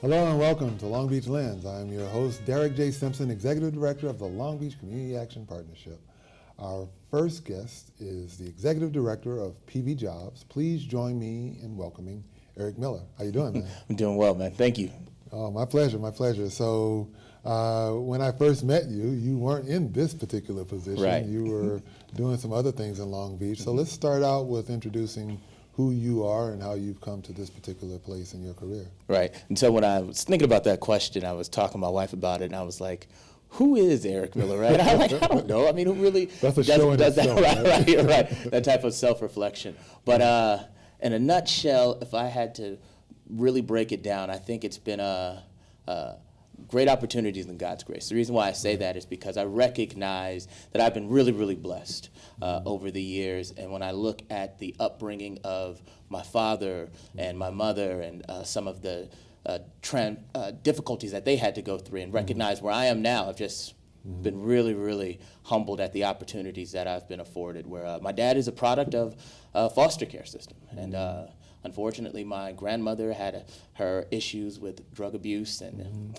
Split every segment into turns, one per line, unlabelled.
Hello and welcome to Long Beach Lens. I'm your host, Derek J. Simpson, Executive Director of the Long Beach Community Action Partnership. Our first guest is the Executive Director of PVJOBS. Please join me in welcoming Eric Miller. How you doing, man?
I'm doing well, man. Thank you.
Oh, my pleasure, my pleasure. So when I first met you, you weren't in this particular position.
Right.
You were doing some other things in Long Beach. So let's start out with introducing who you are and how you've come to this particular place in your career.
Right. And so when I was thinking about that question, I was talking to my wife about it, and I was like, who is Eric Miller, right? I'm like, I don't know. I mean, who really
That's a show in
does that?
itself,
Right. That type of self-reflection. But in a nutshell, if I had to really break it down, I think it's been great opportunities in God's grace. The reason why I say that is because I recognize that I've been really, really blessed over the years. And when I look at the upbringing of my father and my mother and some of the difficulties that they had to go through and recognize where I am now, I've just been really, really humbled at the opportunities that I've been afforded, where my dad is a product of a foster care system. And unfortunately, my grandmother had her issues with drug abuse and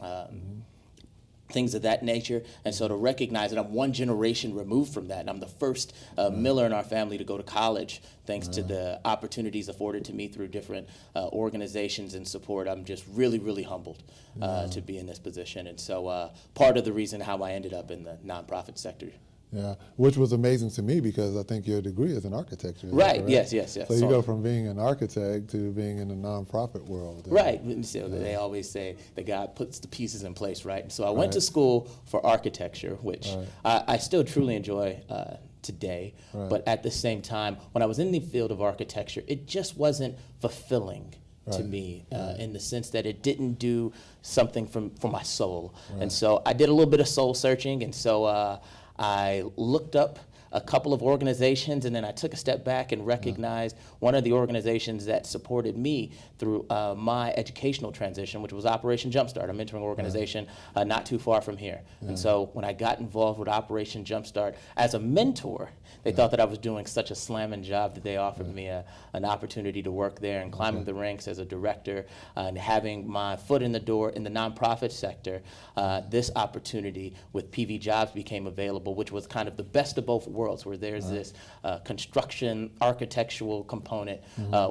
things of that nature. And so to recognize that I'm one generation removed from that, and I'm the first Miller in our family to go to college, thanks to the opportunities afforded to me through different organizations and support, I'm just really, really humbled to be in this position. And so part of the reason how I ended up in the nonprofit sector.
Yeah, which was amazing to me because I think your degree is in architecture.
Right, yes.
So you go from being an architect to being in the nonprofit world.
Right, and so they always say that God puts the pieces in place, right? And so I went to school for architecture, which I still truly enjoy today, but at the same time, when I was in the field of architecture, it just wasn't fulfilling to me in the sense that it didn't do something for my soul. And so I did a little bit of soul searching, and so I looked up a couple of organizations, and then I took a step back and recognized one of the organizations that supported me through my educational transition, which was Operation Jumpstart, a mentoring organization not too far from here. And so when I got involved with Operation Jumpstart as a mentor, they thought that I was doing such a slamming job that they offered me an opportunity to work there and climbing the ranks as a director and having my foot in the door in the nonprofit sector. This opportunity with PVJOBS became available, which was kind of the best of both worlds, where there's this construction architectural component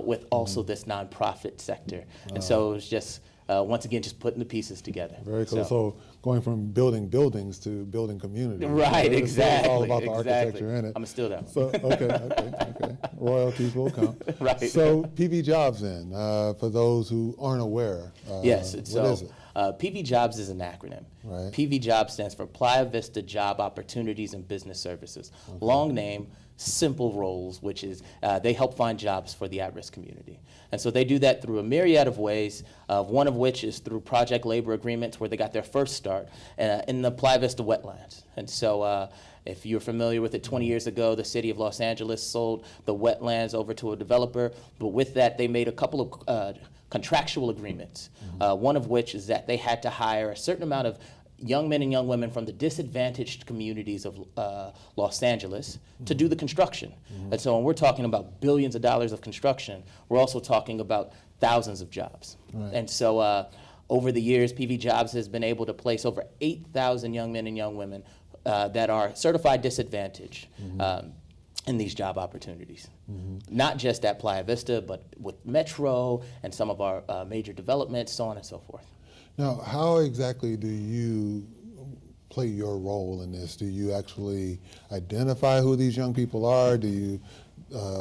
with also this nonprofit sector. And so it was just, once again, just putting the pieces together.
Very cool. So going from building buildings to building communities.
Right, exactly.
It's all about the architecture in it.
I'm still that one.
So, okay. Royalties will come.
Right.
So PVJOBS then, for those who aren't aware,
yes,
what
so
is it?
PVJOBS is an acronym.
Right.
PVJOBS stands for Playa Vista Job Opportunities and Business Services. Long name, simple roles, which is they help find jobs for the at-risk community. And so they do that through a myriad of ways, one of which is through project labor agreements, where they got their first start in the Playa Vista wetlands. And so if you're familiar with it, 20 years ago, the city of Los Angeles sold the wetlands over to a developer, but with that, they made a couple of contractual agreements, one of which is that they had to hire a certain amount of young men and young women from the disadvantaged communities of Los Angeles to do the construction. And so when we're talking about billions of dollars of construction, we're also talking about thousands of jobs. And so over the years, PVJOBS has been able to place over 8,000 young men and young women that are certified disadvantaged in these job opportunities. Not just at Playa Vista, but with Metro and some of our major developments, so on and so forth.
Now, how exactly do you play your role in this? Do you actually identify who these young people are? Do you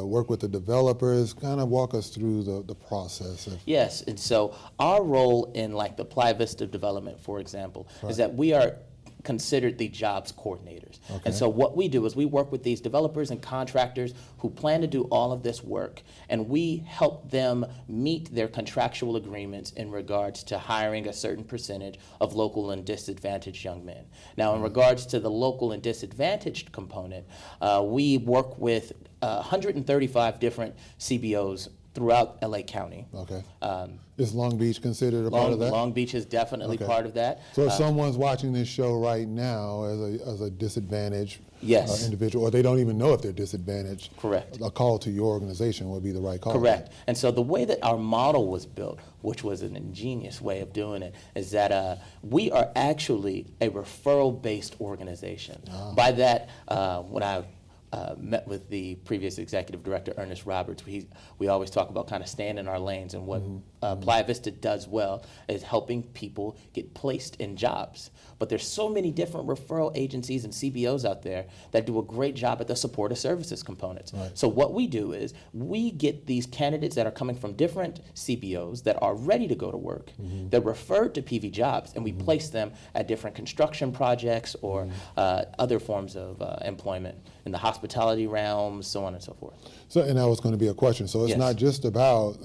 work with the developers? Kind of walk us through the process.
Yes, and so our role in like the Playa Vista development, for example, is that we are considered the jobs coordinators. And so what we do is we work with these developers and contractors who plan to do all of this work, and we help them meet their contractual agreements in regards to hiring a certain percentage of local and disadvantaged young men. Now, in regards to the local and disadvantaged component, we work with 135 different CBOs throughout LA County.
Okay. Is Long Beach considered a part of that?
Long Beach is definitely part of that.
So if someone's watching this show right now as a disadvantaged
Yes.
individual, or they don't even know if they're disadvantaged,
Correct.
a call to your organization would be the right call.
Correct. And so the way that our model was built, which was an ingenious way of doing it, is that we are actually a referral-based organization. By that, when I met with the previous executive director, Ernest Roberts, we always talk about kind of staying in our lanes, and what Playa Vista does well is helping people get placed in jobs. But there's so many different referral agencies and CBOs out there that do a great job at the supportive services components.
Right.
So what we do is we get these candidates that are coming from different CBOs that are ready to go to work. They're referred to PVJOBS, and we place them at different construction projects or other forms of employment in the hospitality realm, so on and so forth.
So, and that was going to be a question. So it's
Yes.
not just about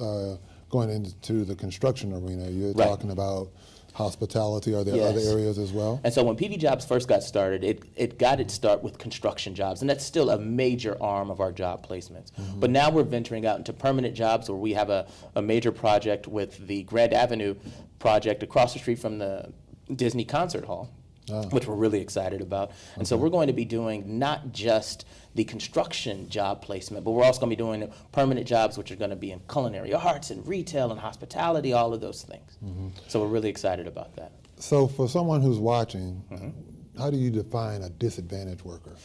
going into the construction arena. You're
Right.
talking about hospitality. Are there
Yes.
other areas as well?
And so when PVJOBS first got started, it got its start with construction jobs, and that's still a major arm of our job placements. But now we're venturing out into permanent jobs, where we have a major project with the Grand Avenue project across the street from the Disney Concert Hall, which we're really excited about. And so we're going to be doing not just the construction job placement, but we're also going to be doing permanent jobs, which are going to be in culinary arts and retail and hospitality, all of those things. So we're really excited about that.
So for someone who's watching, how do you define a disadvantaged worker?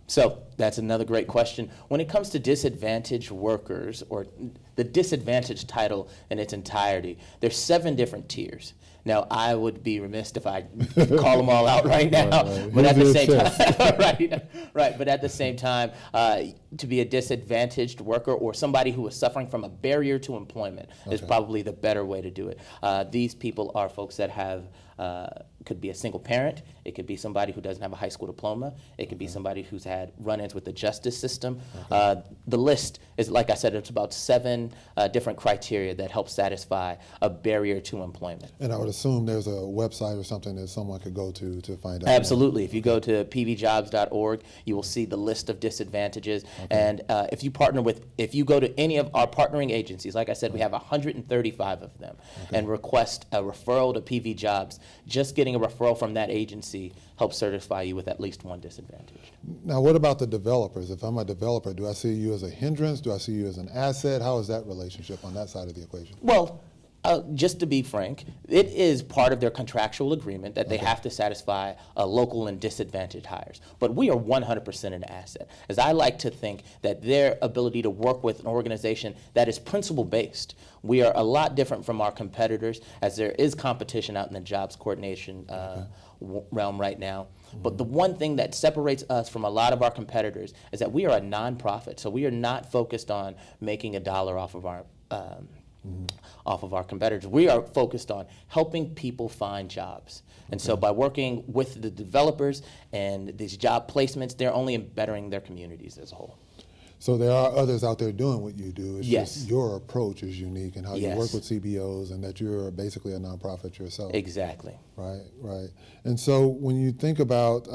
So that's another great question. When it comes to disadvantaged workers, or the disadvantaged title in its entirety, there's 7 different tiers. Now, I would be remiss if I call them all out right now, but at the same time, right. But at the same time, to be a disadvantaged worker or somebody who is suffering from a barrier to employment is probably the better way to do it. These people are folks that have could be a single parent. It could be somebody who doesn't have a high school diploma. It could be somebody who's had run-ins with the justice system. The list is, like I said, it's about 7 different criteria that help satisfy a barrier to employment.
And I would assume there's a website or something that someone could go to find out.
Absolutely. If you go to pvjobs.org, you will see the list of disadvantages. And if you go to any of our partnering agencies, like I said, we have 135 of them, and request a referral to PVJobs, just getting a referral from that agency helps certify you with at least one disadvantage.
Now, what about the developers? If I'm a developer, do I see you as a hindrance? Do I see you as an asset? How is that relationship on that side of the equation?
Well, just to be frank, it is part of their contractual agreement that they have to satisfy local and disadvantaged hires. But we are 100% an asset, as I like to think that their ability to work with an organization that is principle-based. We are a lot different from our competitors, as there is competition out in the jobs coordination realm right now. But the one thing that separates us from a lot of our competitors is that we are a nonprofit, so we are not focused on making a dollar off of our competitors. We are focused on helping people find jobs. And so by working with the developers and these job placements, they're only bettering their communities as a whole.
So there are others out there doing what you do. It's
Yes.
just your approach is unique and how you
Yes.
work with CBOs, and that you're basically a nonprofit yourself.
Exactly.
Right. And so when you think about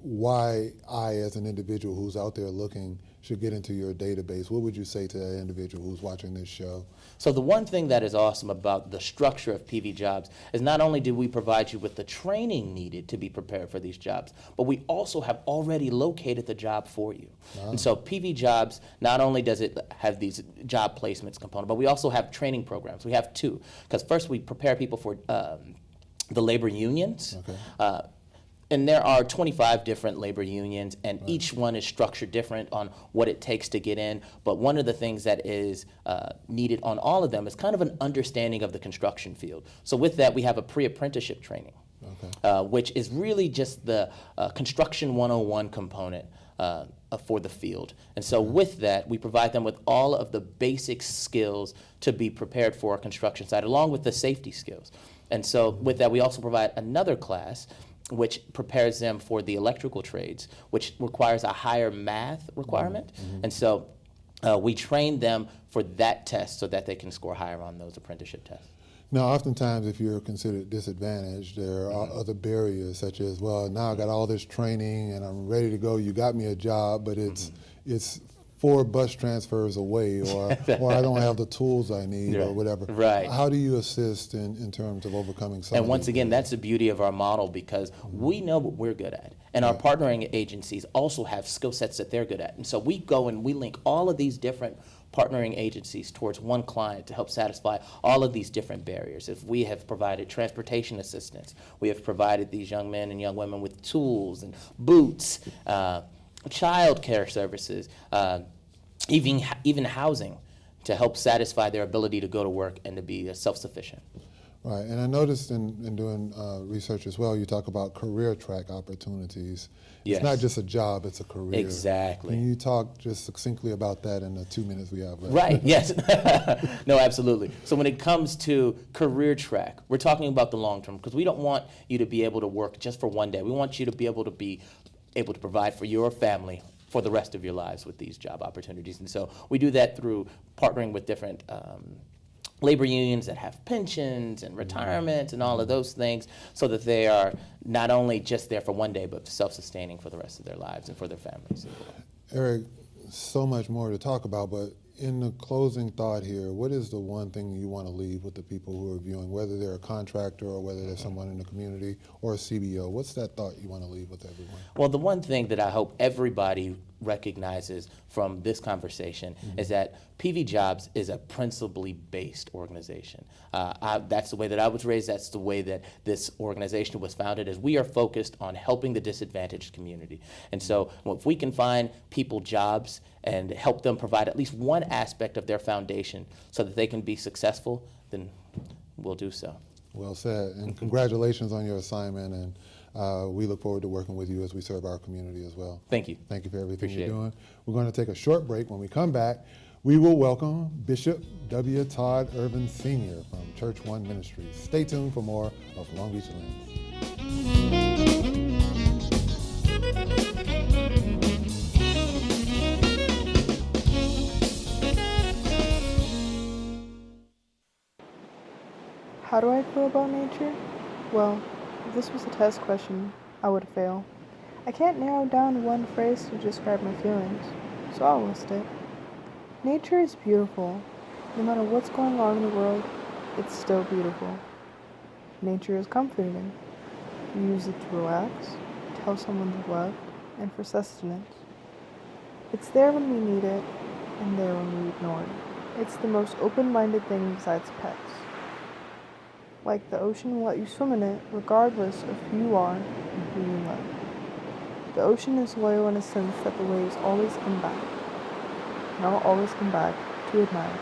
why I, as an individual who's out there looking, should get into your database, what would you say to that individual who's watching this show?
So the one thing that is awesome about the structure of PVJOBS is not only do we provide you with the training needed to be prepared for these jobs, but we also have already located the job for you. And so PVJOBS, not only does it have these job placements component, but we also have training programs. We have 2, because first we prepare people for the labor unions. And there are 25 different labor unions, and each one is structured different on what it takes to get in. But one of the things that is needed on all of them is kind of an understanding of the construction field. So with that, we have a pre-apprenticeship training, which is really just the construction 101 component for the field. And so with that, we provide them with all of the basic skills to be prepared for a construction site, along with the safety skills. And so with that, we also provide another class which prepares them for the electrical trades, which requires a higher math requirement. And so we train them for that test so that they can score higher on those apprenticeship tests.
Now, oftentimes, if you're considered disadvantaged, there are other barriers, such as, well, now I got all this training and I'm ready to go. You got me a job, but it's 4 bus transfers away, or I don't have the tools I need, or whatever.
Right.
How do you assist in terms of overcoming some
And once again, that's the beauty of our model, because we know what we're good at. And our partnering agencies also have skill sets that they're good at. And so we go and we link all of these different partnering agencies towards one client to help satisfy all of these different barriers. If we have provided transportation assistance, we have provided these young men and young women with tools and boots, child care services, even housing, to help satisfy their ability to go to work and to be self-sufficient.
Right, and I noticed in doing research as well, you talk about career track opportunities.
Yes.
It's not just a job, it's a career.
Exactly.
Can you talk just succinctly about that in the 2 minutes we have left?
Right, yes. No, absolutely. So when it comes to career track, we're talking about the long term, because we don't want you to be able to work just for one day. We want you to be able to provide for your family for the rest of your lives with these job opportunities. And so we do that through partnering with different labor unions that have pensions and retirement and all of those things, so that they are not only just there for one day, but self-sustaining for the rest of their lives and for their families as well.
Eric, so much more to talk about, but in the closing thought here, what is the one thing you want to leave with the people who are viewing, whether they're a contractor or whether they're someone in the community or a CBO? What's that thought you want to leave with everyone?
Well, the one thing that I hope everybody recognizes from this conversation is that PVJOBS is a principally based organization. That's the way that I was raised. That's the way that this organization was founded, is we are focused on helping the disadvantaged community. And so if we can find people jobs and help them provide at least one aspect of their foundation so that they can be successful, then we'll do so.
Well said, and congratulations on your assignment, and we look forward to working with you as we serve our community as well.
Thank you.
Thank you for everything
Appreciate
you're doing. We're going to take a short break. When we come back, we will welcome Bishop W. Todd Irvin Sr. from Church One Ministries. Stay tuned for more of Long Beach Lens.
How do I feel about nature? Well, if this was a test question, I would fail. I can't narrow down one phrase to describe my feelings, so I'll list it. Nature is beautiful. No matter what's going on in the world, it's still beautiful. Nature is comforting. You use it to relax, tell someone to love, and for sustenance. It's there when we need it, and there when we ignore it. It's the most open-minded thing besides pets. Like the ocean will let you swim in it regardless of who you are and who you love. The ocean is loyal in a sense that the waves always come back, and I'll always come back to admire it.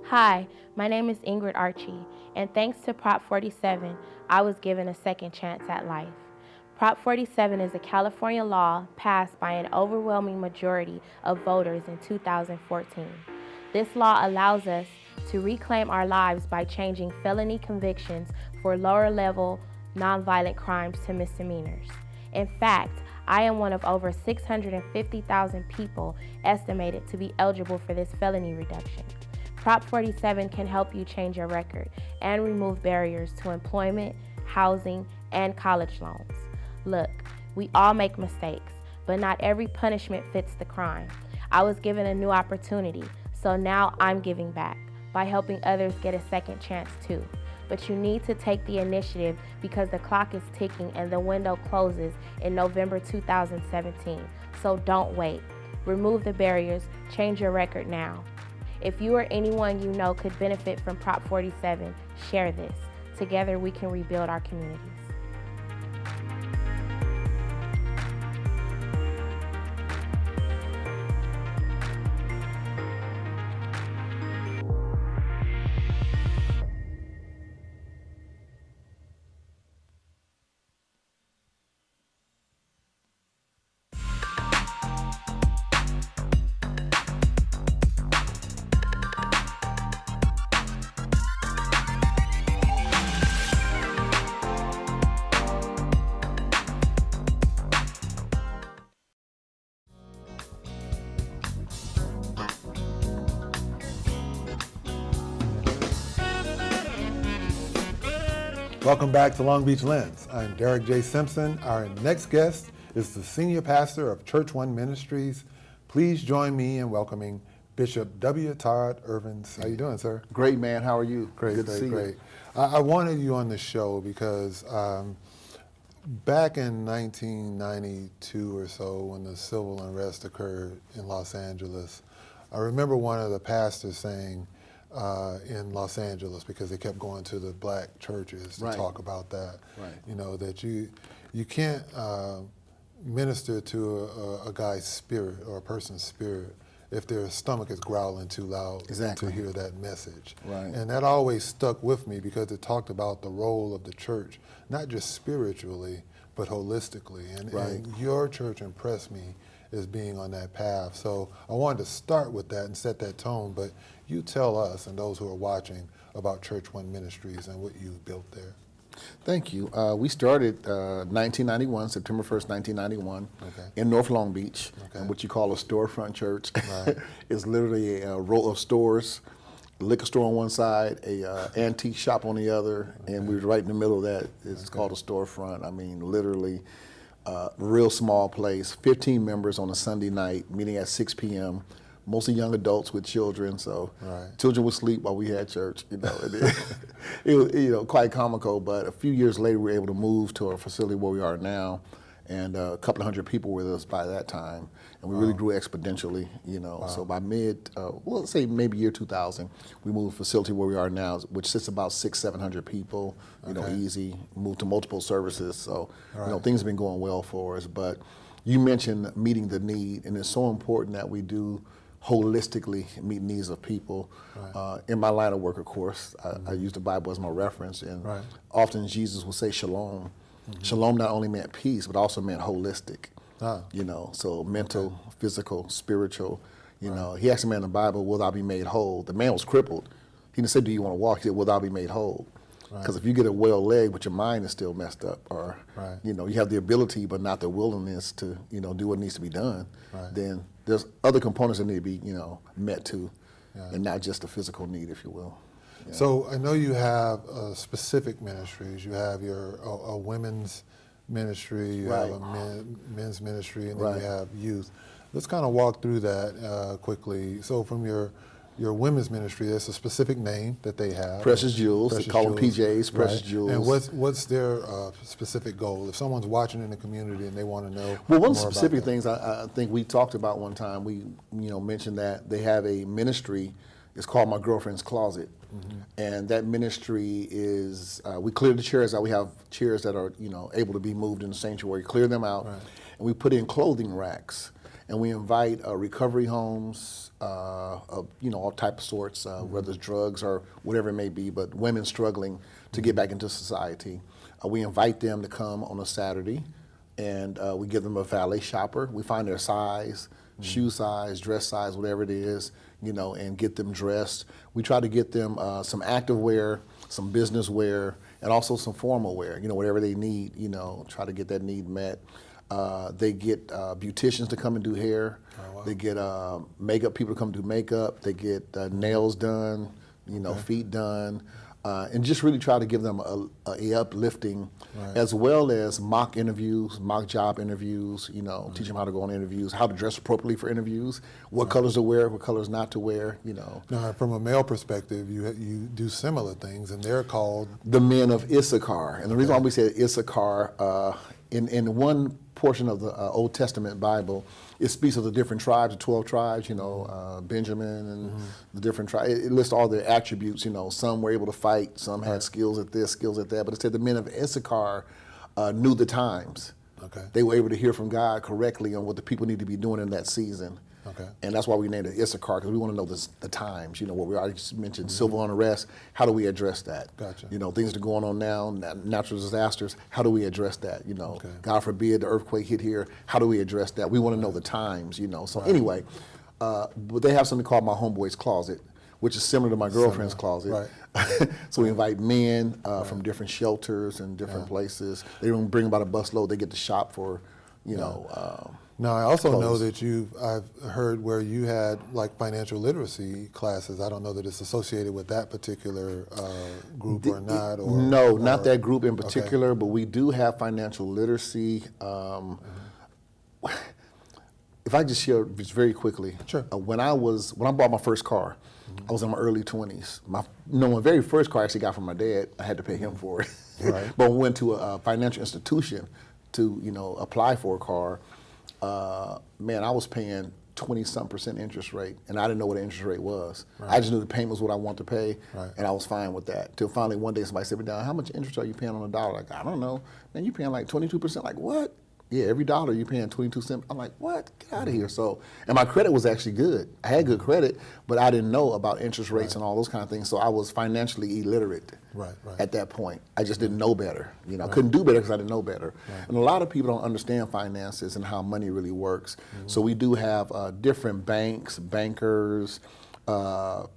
Hi, my name is Ingrid Archie, and thanks to Prop 47, I was given a second chance at life. Prop 47 is a California law passed by an overwhelming majority of voters in 2014. This law allows us to reclaim our lives by changing felony convictions for lower-level nonviolent crimes to misdemeanors. In fact, I am one of over 650,000 people estimated to be eligible for this felony reduction. Prop 47 can help you change your record and remove barriers to employment, housing, and college loans. Look, we all make mistakes, but not every punishment fits the crime. I was given a new opportunity, so now I'm giving back by helping others get a second chance too. But you need to take the initiative because the clock is ticking and the window closes in November 2017. So don't wait. Remove the barriers, change your record now. If you or anyone you know could benefit from Prop 47, share this. Together we can rebuild our communities.
Welcome back to Long Beach Lens. I'm Derek J. Simpson. Our next guest is the senior pastor of Church One Ministries. Please join me in welcoming Bishop W. Todd Irvins. How you doing, sir?
Great, man. How are you?
Great,
Good to see
great.
you.
I wanted you on the show because back in 1992 or so, when the civil unrest occurred in Los Angeles, I remember one of the pastors saying in Los Angeles, because they kept going to the black churches to
Right.
talk about that,
Right.
you know, that you can't minister to a guy's spirit or a person's spirit if their stomach is growling too loud
Exactly.
to hear that message.
Right.
And that always stuck with me because it talked about the role of the church, not just spiritually, but holistically. And,
Right.
and your church impressed me as being on that path. So I wanted to start with that and set that tone, but you tell us and those who are watching about Church One Ministries and what you built there.
Thank you. We started 1991, September 1st, 1991,
Okay.
in North Long Beach,
Okay.
what you call a storefront church.
Right.
It's literally a row of stores, a liquor store on one side, a antique shop on the other, and we were right in the middle of that. It's called a storefront. I mean, literally, real small place, 15 members on a Sunday night, meeting at 6 p.m., mostly young adults with children, so
Right.
children would sleep while we had church, you know. It was, you know, quite comical, but a few years later, we were able to move to a facility where we are now, and a couple of hundred people were with us by that time, and we really grew exponentially, you know. So by well, let's say maybe year 2000, we moved to a facility where we are now, which sits about 600-700 people, you know,
Okay.
easy, moved to multiple services, so, you know,
Right.
things have been going well for us, but you mentioned meeting the need, and it's so important that we do holistically meet needs of people.
Right.
In my line of work, of course, I use the Bible as my reference, and
Right.
often Jesus will say shalom. Shalom not only meant peace, but also meant holistic.
Ah.
You know, so mental, physical, spiritual. You know, he asked the man in the Bible, "Will thou be made whole?" The man was crippled. He didn't say, "Do you want to walk?" He said, "Will thou be made whole?" Because if you get a well leg, but your mind is still messed up, or
Right.
you know, you have the ability but not the willingness to, you know, do what needs to be done,
Right.
then there's other components that need to be, you know, met too,
Yeah.
and not just a physical need, if you will. Yeah.
So I know you have specific ministries. You have your a women's ministry, you have a men's ministry, and then
Right.
you have youth. Let's kind of walk through that quickly. So from your women's ministry, there's a specific name that they have.
Precious Jewels, they call them PJs, Precious Jewels.
And what's their specific goal? If someone's watching in the community and they want to know
Well, one
more
specific
about that.
things I think we talked about one time, we mentioned that they have a ministry. It's called My Girlfriend's Closet, and that ministry is we clear the chairs out. We have chairs that are able to be moved in the sanctuary. Clear them out,
Right.
and we put in clothing racks, and we invite recovery homes, of all type of sorts, whether it's drugs or whatever it may be, but women struggling to get back into society. We invite them to come on a Saturday, and we give them a valet shopper. We find their size, shoe size, dress size, whatever it is, and get them dressed. We try to get them some active wear, some business wear, and also some formal wear, whatever they need, try to get that need met. They get beauticians to come and do hair.
Oh, wow.
They get makeup people to come do makeup. They get nails done, feet done. And just really try to give them a uplifting,
Right.
as well as mock interviews, mock job interviews, teach them how to go on interviews, how to dress appropriately for interviews, what colors to wear, what colors not to wear,
Now, from a male perspective, you do similar things, and they're called
The men of Issachar. And the reason why we say Issachar, in one portion of the Old Testament Bible, it speaks of the different tribes, the 12 tribes, Benjamin and the different tribes. It lists all their attributes, some were able to fight, some had skills at this, skills at that, but it said the men of Issachar knew the times.
Okay.
They were able to hear from God correctly on what the people need to be doing in that season.
Okay.
And that's why we named it Issachar, because we want to know the times, what we already mentioned, civil unrest, how do we address that?
Gotcha.
Things that are going on now, natural disasters, how do we address that?
Okay.
God forbid the earthquake hit here, how do we address that? We want to know the times, So anyway, but they have something called My Homeboy's Closet, which is similar to My Girlfriend's Closet.
Right.
So we invite men from different shelters and different places. They don't bring about a busload, they get to shop for you know.
Now, I also know
clothes.
that I've heard where you had like financial literacy classes. I don't know that it's associated with that particular group or not. Or,
No,
or,
not that group in particular,
okay.
but we do have financial literacy. If I just share just very quickly,
Sure.
When I bought my first car, I was in my early 20s. My very first car I actually got from my dad. I had to pay him for it.
Right.
But we went to a financial institution to, apply for a car. Man, I was paying 20-some% interest rate, and I didn't know what an interest rate was.
Right.
I just knew the payment was what I wanted to pay,
Right.
and I was fine with that. Till finally one day somebody said me down, how much interest are you paying on a dollar? Like, I don't know. Man, you paying like 22%. Like, what? Yeah, every dollar you're paying 22 cents. I'm like, what? Get out of here. So, and my credit was actually good. I had good credit, but I didn't know about interest rates and all those kind of things. So I was financially illiterate
Right.
at that point. I just didn't know better. I couldn't do better because I didn't know better. And a lot of people don't understand finances and how money really works. So we do have different banks, bankers,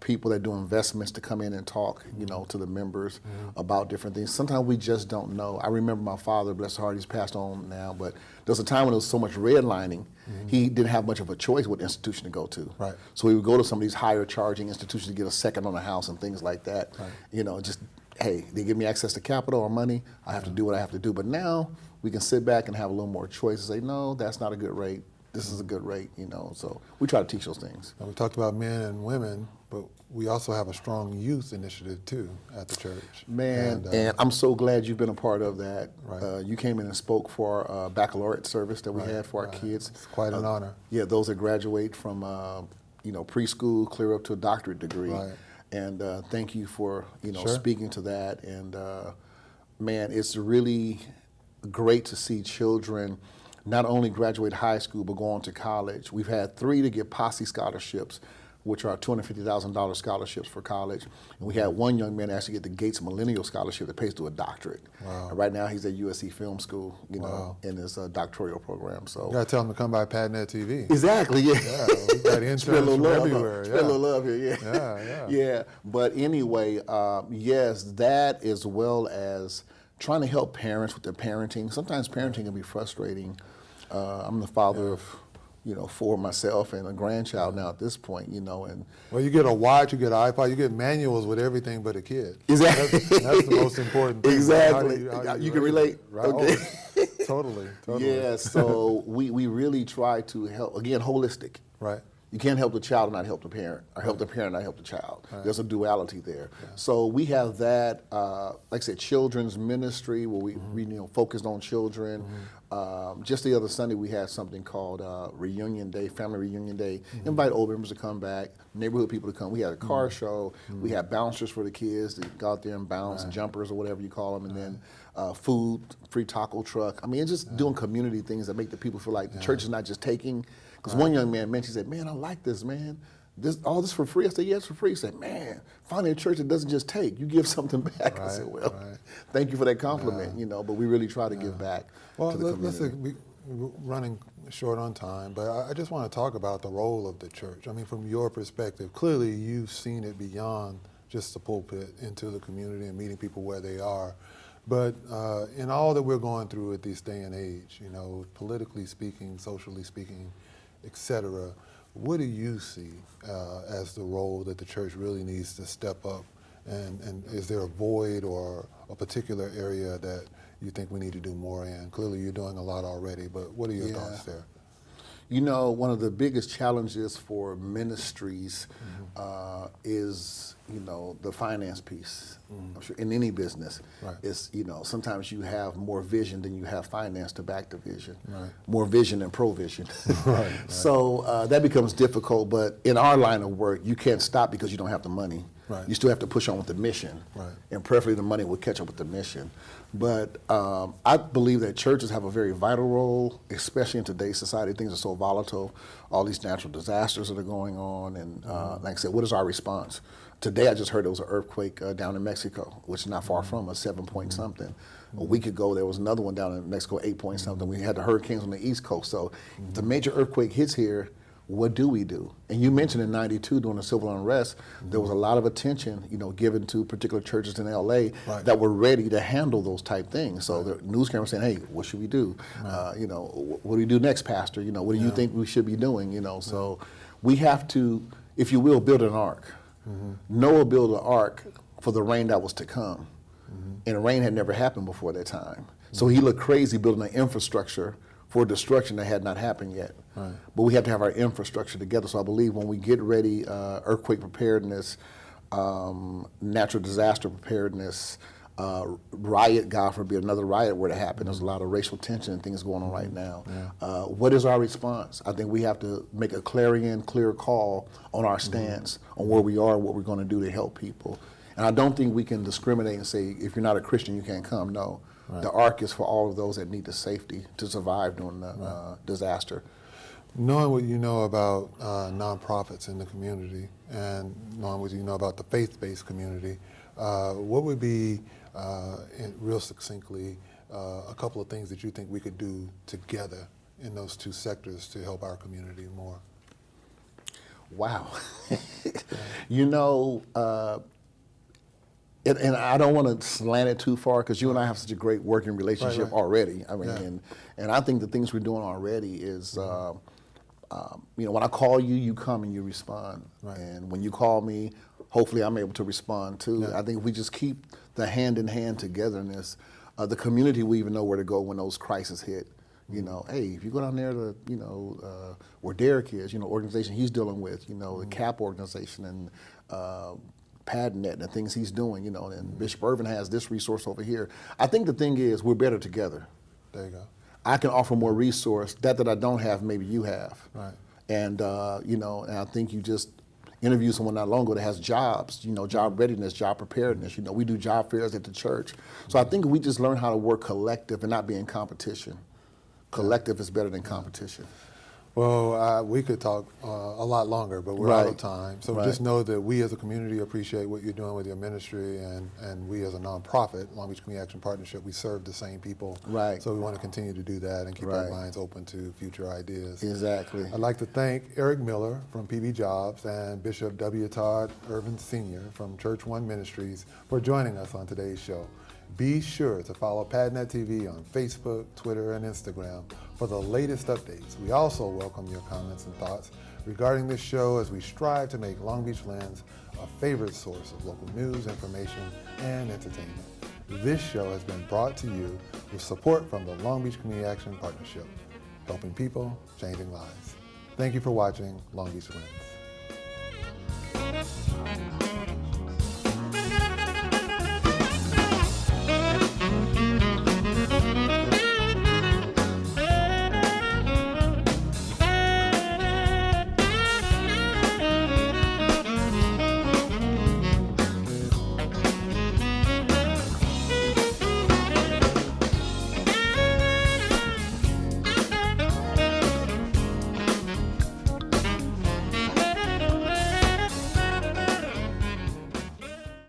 people that do investments to come in and talk, to the members about different things. Sometimes we just don't know. I remember my father, bless his heart, he's passed on now, but there was a time when there was so much redlining, he didn't have much of a choice what institution to go to.
Right.
So he would go to some of these higher charging institutions to get a second on a house and things like that.
Right.
Just, hey, they give me access to capital or money, I have to do what I have to do. But now we can sit back and have a little more choice and say, no, that's not a good rate. This is a good rate, so we try to teach those things.
Now, we talked about men and women, but we also have a strong youth initiative too at the church.
Man, and I'm so glad you've been a part of that.
Right.
You came in and spoke for our baccalaureate service that we had for our kids.
It's quite an honor.
Yeah, those that graduate from preschool clear up to a doctorate degree.
Right.
And thank you for
Sure.
speaking to that. And man, it's really great to see children not only graduate high school, but go on to college. We've had 3 to get Posse scholarships, which are $250,000 scholarships for college. And we had one young man actually get the Gates Millennial Scholarship that pays to a doctorate.
Wow.
And right now he's at USC Film School,
Wow.
in his doctoral program. So
You gotta tell them to come by PadNet TV.
exactly, yeah.
Yeah, we got interns
Spread a little
from
love,
everywhere.
Spread a little love here, yeah.
Yeah.
Yeah, but anyway, yes, that as well as trying to help parents with their parenting. Sometimes parenting can be frustrating. I'm the father of, 4 myself and a grandchild now at this point, and
Well, you get a watch, you get an iPod, you get manuals with everything but a kid.
Exactly.
That's the most important thing.
Exactly.
How do
You can
raise
relate?
it, right?
Okay.
Oh, totally.
Yeah, so we really try to help, again, holistic.
Right.
You can't help the child and not help the parent, or help the parent and not help the child. There's a duality there. So we have that, like I said, children's ministry where we focused on children. Just the other Sunday we had something called Reunion Day, Family Reunion Day. Invite old members to come back, neighborhood people to come. We had a car show. We had bouncers for the kids to go out there and bounce, jumpers or whatever you call them, and then food, free taco truck. I mean, it's just doing community things that make the people feel like the church is not just taking. Because one young man mentioned, he said, man, I like this, man. All this for free? I said, yeah, it's for free. He said, man, finally a church that doesn't just take. You give something back. I said, well, thank you for that compliment, but we really try to give back to the community.
Listen, we're running short on time, but I just want to talk about the role of the church. I mean, from your perspective, clearly you've seen it beyond just the pulpit into the community and meeting people where they are. But in all that we're going through at this day and age, politically speaking, socially speaking, et cetera, what do you see as the role that the church really needs to step up? And is there a void or a particular area that you think we need to do more in? Clearly you're doing a lot already, but what are your thoughts there?
One of the biggest challenges for ministries is, the finance piece. I'm sure in any business, it's, sometimes you have more vision than you have finance to back the vision. More vision than provision. So that becomes difficult, but in our line of work, you can't stop because you don't have the money. You still have to push on with the mission. And preferably the money will catch up with the mission. But I believe that churches have a very vital role, especially in today's society. Things are so volatile, all these natural disasters that are going on. And like I said, what is our response? Today I just heard there was an earthquake down in Mexico, which is not far from us, 7 point something. A week ago there was another one down in Mexico, 8 point something. We had the hurricanes on the East Coast. So if the major earthquake hits here, what do we do? And you mentioned in '92 during the civil unrest, there was a lot of attention, given to particular churches in LA that were ready to handle those type things. So the news cameras saying, hey, what should we do? What do we do next, Pastor? What do you think we should be doing? So we have to, if you will, build an ark. Noah built an ark for the rain that was to come. And rain had never happened before that time. So he looked crazy building an infrastructure for destruction that had not happened yet. But we have to have our infrastructure together. So I believe when we get ready, earthquake preparedness, natural disaster preparedness, riot, God forbid, another riot were to happen. There's a lot of racial tension and things going on right now. What is our response? I think we have to make a clear call on our stance, on where we are, what we're going to do to help people. And I don't think we can discriminate and say, if you're not a Christian, you can't come. No. The ark is for all of those that need the safety to survive during the disaster.
Knowing what you know about nonprofits in the community and knowing what you know about the faith-based community, what would be, real succinctly, a couple of things that you think we could do together in those two sectors to help our community more?
Wow. And I don't want to slant it too far because you and I have such a great working relationship already. I mean, and I think the things we're doing already is, when I call you, you come and you respond. And when you call me, hopefully I'm able to respond too. I think if we just keep the hand-in-hand togetherness, the community will even know where to go when those crises hit. Hey, if you go down there to, where Derek is, organization he's dealing with, the CAP organization and PadNet and the things he's doing, and Bishop Irvin has this resource over here. I think the thing is we're better together.
There you go.
I can offer more resource. That I don't have, maybe you have. And, and I think you just interviewed someone not long ago that has jobs, job readiness, job preparedness. We do job fairs at the church. So I think we just learn how to work collective and not be in competition. Collective is better than competition.
Well, we could talk a lot longer, but we're out of time. So just know that we as a community appreciate what you're doing with your ministry, and we as a nonprofit, Long Beach Community Action Partnership, we serve the same people. So we want to continue to do that and keep our minds open to future ideas.
Exactly.
I'd like to thank Eric Miller from PVJOBS and Bishop W. Todd Irvin Sr. from Church One Ministries for joining us on today's show. Be sure to follow PadNet TV on Facebook, Twitter, and Instagram for the latest updates. We also welcome your comments and thoughts regarding this show as we strive to make Long Beach Lens a favorite source of local news, information, and entertainment. This show has been brought to you with support from the Long Beach Community Action Partnership, helping people, changing lives. Thank you for watching Long Beach Lens.